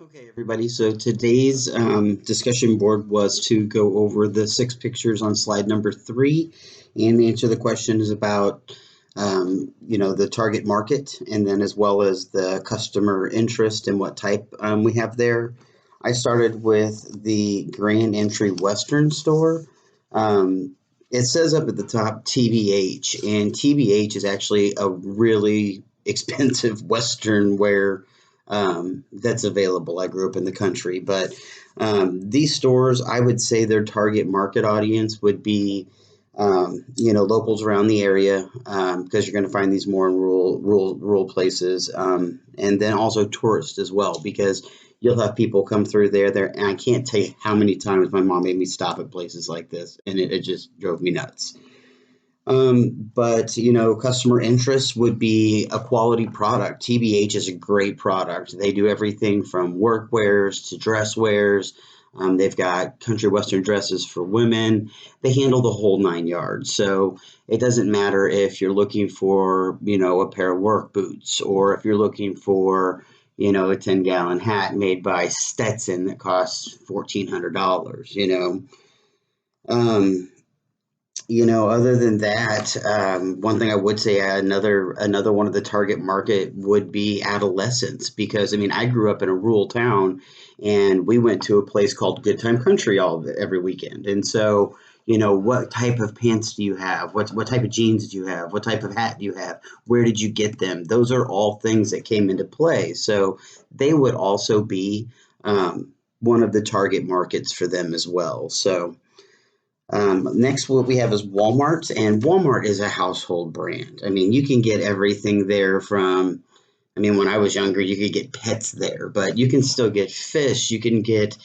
Okay, everybody. So today's discussion board was to go over the six pictures on slide number three and answer the questions about, the target market and then as well as the customer interest and what type we have there. I started with the Grand Entry Western store. It says up at the top TBH, and TBH is actually a really expensive Western wear that's available. I grew up in the country, but these stores, I would say their target market audience would be, locals around the area because you're going to find these more in rural places, and then also tourists as well because you'll have people come through there, and I can't tell you how many times my mom made me stop at places like this, and it just drove me nuts. But customer interest would be a quality product. TBH is a great product. They do everything from work wears to dress wears. They've got country western dresses for women. They handle the whole nine yards. So it doesn't matter if you're looking for, a pair of work boots or if you're looking for, a 10-gallon hat made by Stetson that costs $1,400, Um, other than that, one thing I would say another one of the target market would be adolescents because I mean I grew up in a rural town and we went to a place called Good Time Country every weekend. And so, what type of pants do you have? What type of jeans do you have? What type of hat do you have? Where did you get them? Those are all things that came into play. So they would also be one of the target markets for them as well. So next, what we have is Walmart, and Walmart is a household brand. I mean, you can get everything there from, I mean, when I was younger, you could get pets there, but you can still get fish. You can get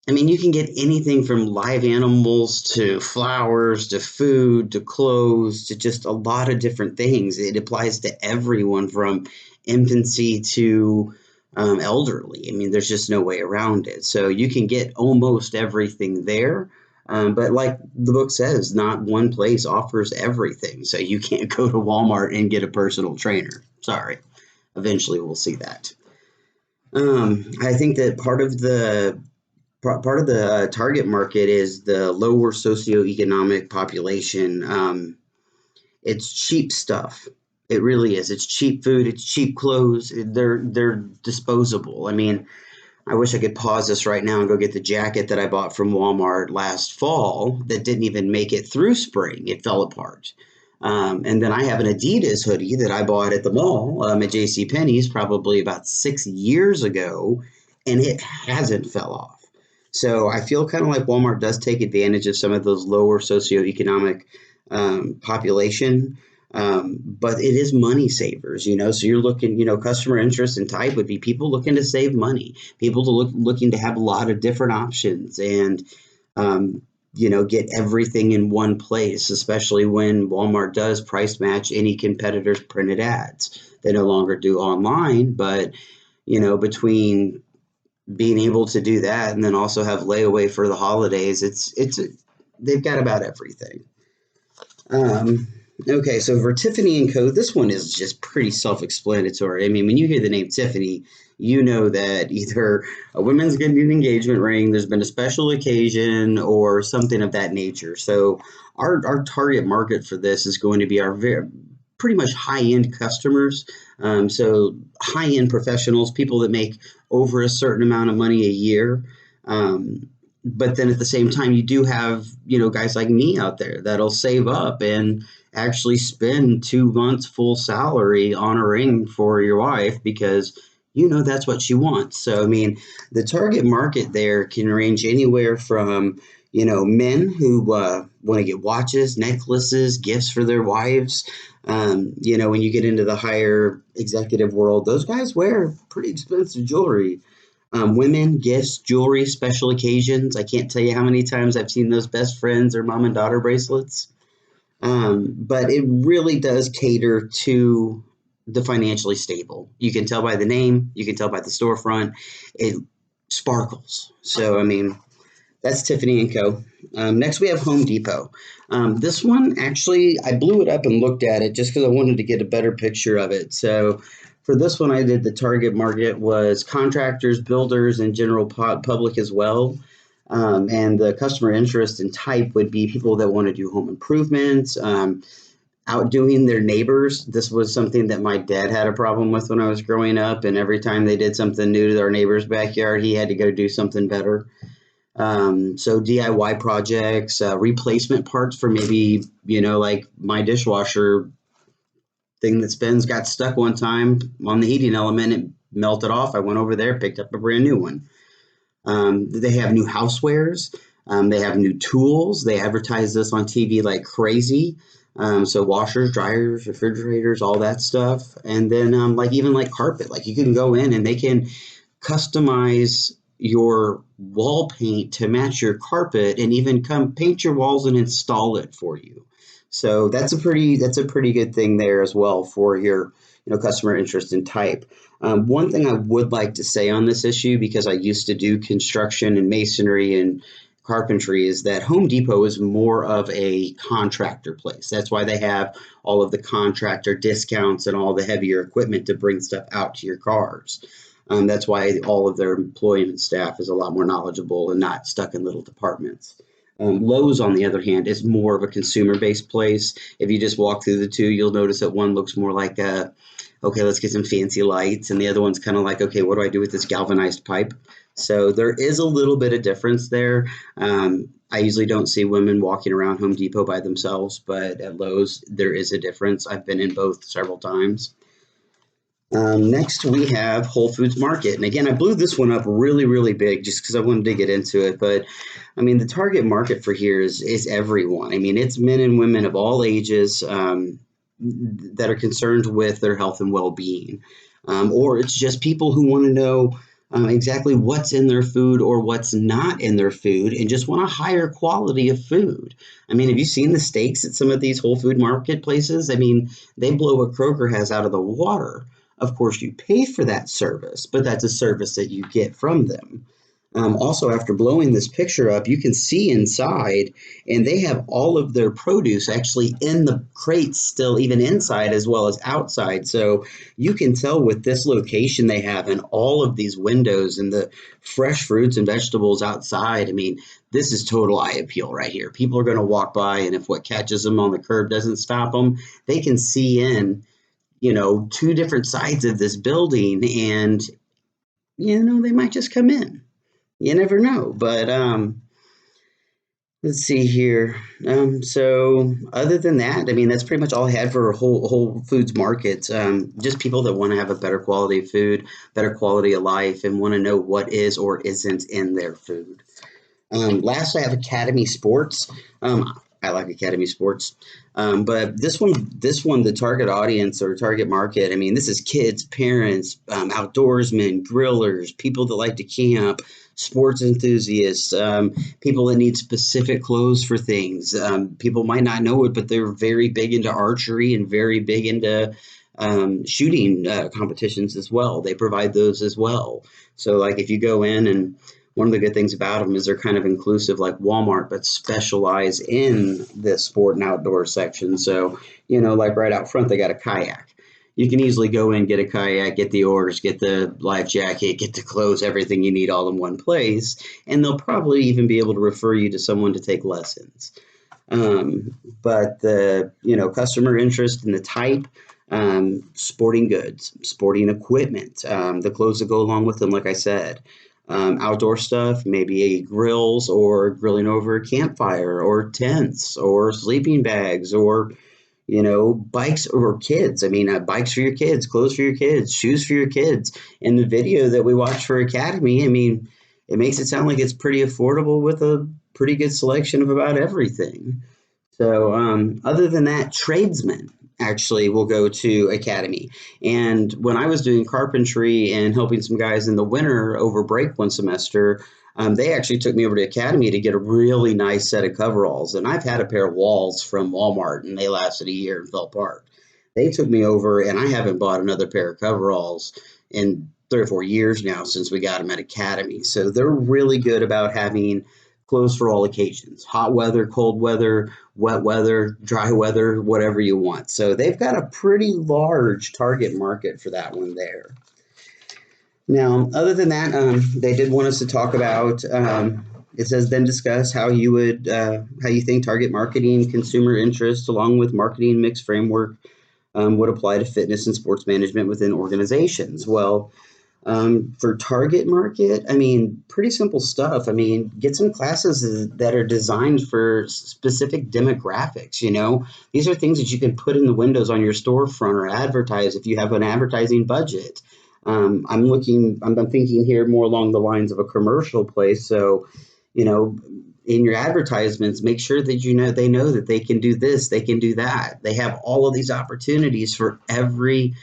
anything from live animals to flowers to food to clothes to just a lot of different things. It applies to everyone from infancy to elderly. I mean, there's just no way around it. So you can get almost everything there. But like the book says, not one place offers everything. So you can't go to Walmart and get a personal trainer. Sorry. Eventually we'll see that. I think that part of the target market is the lower socioeconomic population. It's cheap stuff. It really is. It's cheap food. It's cheap clothes. They're disposable. I mean, I wish I could pause this right now and go get the jacket that I bought from Walmart last fall that didn't even make it through spring. It fell apart. And then I have an Adidas hoodie that I bought at the mall at J.C. Penney's probably about 6 years ago, and it hasn't fell off. So I feel kind of like Walmart does take advantage of some of those lower socioeconomic population, but it is money savers. So you're looking, customer interest and type would be people looking to save money, people looking to have a lot of different options and, get everything in one place, especially when Walmart does price match any competitor's printed ads. They no longer do online, but, between being able to do that and then also have layaway for the holidays, they've got about everything. Um, okay, so for Tiffany and Co., this one is just pretty self-explanatory. I mean, when you hear the name Tiffany, you know that either a woman's getting an engagement ring, there's been a special occasion, or something of that nature. So our target market for this is going to be our pretty much high-end customers. So high-end professionals, people that make over a certain amount of money a year. But then at the same time, you do have, guys like me out there that'll save up and actually spend 2 months full salary on a ring for your wife because that's what she wants. So, I mean, the target market there can range anywhere from, men who want to get watches, necklaces, gifts for their wives. When you get into the higher executive world, those guys wear pretty expensive jewelry. Women, gifts, jewelry, special occasions. I can't tell you how many times I've seen those best friends or mom and daughter bracelets. But it really does cater to the financially stable. You can tell by the name, you can tell by the storefront, it sparkles. So, I mean, that's Tiffany and Co. Next, we have Home Depot. This one, actually, I blew it up and looked at it just because I wanted to get a better picture of it. So For this one, I did the target market was contractors, builders, and general public as well. And the customer interest and type would be people that want to do home improvements, outdoing their neighbors. This was something that my dad had a problem with when I was growing up. And every time they did something new to our neighbor's backyard, he had to go do something better. So DIY projects, replacement parts for maybe, like my dishwasher thing that spins got stuck one time on the heating element. It melted off. I went over there, picked up a brand new one. They have new housewares. They have new tools. They advertise this on TV like crazy. So washers, dryers, refrigerators, all that stuff. And then like even like carpet, like you can go in and they can customize your wall paint to match your carpet and even come paint your walls and install it for you. So that's a pretty good thing there as well for your customer interest and type. One thing I would like to say on this issue, because I used to do construction and masonry and carpentry, is that Home Depot is more of a contractor place. That's why they have all of the contractor discounts and all the heavier equipment to bring stuff out to your cars. That's why all of their employment staff is a lot more knowledgeable and not stuck in little departments. Lowe's, on the other hand, is more of a consumer-based place. If you just walk through the two, you'll notice that one looks more like okay, let's get some fancy lights, and the other one's kind of like, okay, what do I do with this galvanized pipe? So there is a little bit of difference there. I usually don't see women walking around Home Depot by themselves, but at Lowe's, there is a difference. I've been in both several times. Next, we have Whole Foods Market. And again, I blew this one up really, really big just because I wanted to get into it. But I mean, the target market for here is everyone. I mean, it's men and women of all ages that are concerned with their health and well-being. Or it's just people who want to know exactly what's in their food or what's not in their food and just want a higher quality of food. I mean, have you seen the steaks at some of these Whole Food marketplaces? I mean, they blow what Kroger has out of the water. Of course, you pay for that service, but that's a service that you get from them. Also, after blowing this picture up, you can see inside, and they have all of their produce actually in the crates still, even inside as well as outside. So you can tell with this location they have in all of these windows and the fresh fruits and vegetables outside. I mean, this is total eye appeal right here. People are going to walk by, and if what catches them on the curb doesn't stop them, they can see in two different sides of this building and, they might just come in. You never know. But let's see here. So other than that, I mean, that's pretty much all I had for Whole Foods markets. Just people that want to have a better quality of food, better quality of life, and want to know what is or isn't in their food. Last, I have Academy Sports. I like Academy Sports. But this one, the target audience or target market, I mean, this is kids, parents, outdoorsmen, grillers, people that like to camp, sports enthusiasts, people that need specific clothes for things. People might not know it, but they're very big into archery and very big into shooting competitions as well. They provide those as well. So like if you go in, and one of the good things about them is they're kind of inclusive like Walmart, but specialize in the sport and outdoor section. So, like right out front, they got a kayak. You can easily go in, get a kayak, get the oars, get the life jacket, get the clothes, everything you need all in one place. And they'll probably even be able to refer you to someone to take lessons. But the, customer interest in the type, sporting goods, sporting equipment, the clothes that go along with them, like I said. Outdoor stuff, maybe grills or grilling over a campfire or tents or sleeping bags or, bikes or kids. I mean, bikes for your kids, clothes for your kids, shoes for your kids. In the video that we watched for Academy, I mean, it makes it sound like it's pretty affordable with a pretty good selection of about everything. So other than that, tradesmen actually will go to Academy. And when I was doing carpentry and helping some guys in the winter over break one semester, they actually took me over to Academy to get a really nice set of coveralls. And I've had a pair of walls from Walmart, and they lasted a year and fell apart. They took me over, and I haven't bought another pair of coveralls in 3 or 4 years now since we got them at Academy. So they're really good about having clothes for all occasions, hot weather, cold weather, wet weather, dry weather, whatever you want. So they've got a pretty large target market for that one there. Now, other than that, they did want us to talk about. It says then discuss how you think target marketing, consumer interest, along with marketing mix framework would apply to fitness and sports management within organizations. Well, for target market, I mean, pretty simple stuff. I mean, get some classes that are designed for specific demographics. These are things that you can put in the windows on your storefront or advertise if you have an advertising budget. I'm thinking here more along the lines of a commercial place. So, you know, in your advertisements, make sure that they know that they can do this, they can do that. They have all of these opportunities for every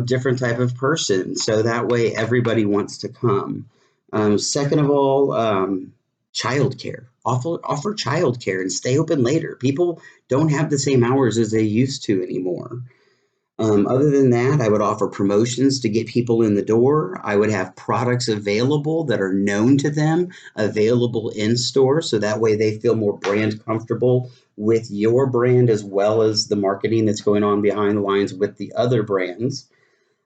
different type of person. So that way everybody wants to come. Second of all, childcare. Offer childcare and stay open later. People don't have the same hours as they used to anymore. Other than that, I would offer promotions to get people in the door. I would have products available that are known to them, available in store, so that way they feel more brand comfortable with your brand as well as the marketing that's going on behind the lines with the other brands.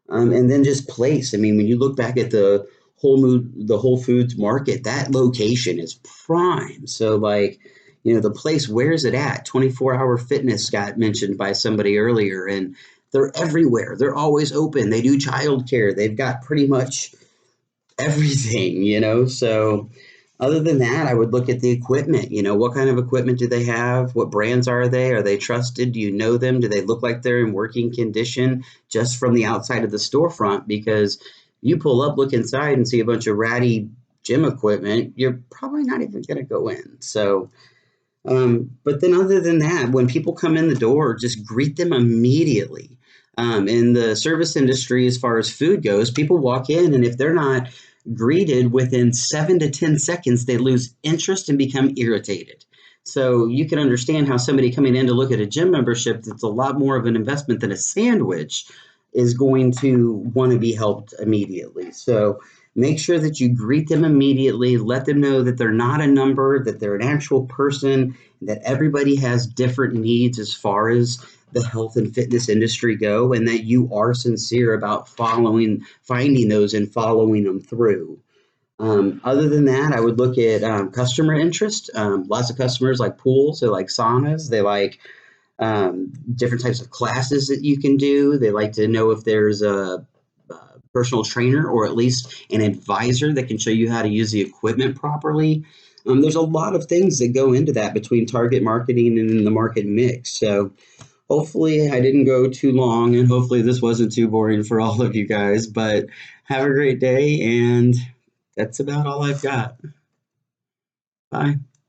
And then just place. I mean, when you look back at the Whole Foods market, that location is prime. So like, the place, where's it at? 24-hour fitness got mentioned by somebody earlier, and they're everywhere. They're always open. They do childcare. They've got pretty much everything. So other than that, I would look at the equipment. What kind of equipment do they have? What brands are they? Are they trusted? Do you know them? Do they look like they're in working condition just from the outside of the storefront? Because you pull up, look inside, and see a bunch of ratty gym equipment, you're probably not even going to go in. So, but then other than that, when people come in the door, just greet them immediately. In the service industry, as far as food goes, people walk in, and if they're not greeted within 7 to 10 seconds, they lose interest and become irritated. So you can understand how somebody coming in to look at a gym membership that's a lot more of an investment than a sandwich is going to want to be helped immediately. So make sure that you greet them immediately, let them know that they're not a number, that they're an actual person, that everybody has different needs as far as the health and fitness industry go, and that you are sincere about finding those and following them through. Other than that, I would look at customer interest. Lots of customers like pools, they like saunas, they like different types of classes that you can do. They like to know if there's a personal trainer or at least an advisor that can show you how to use the equipment properly. There's a lot of things that go into that between target marketing and the market mix. So hopefully I didn't go too long, and hopefully this wasn't too boring for all of you guys, but have a great day, and that's about all I've got. Bye.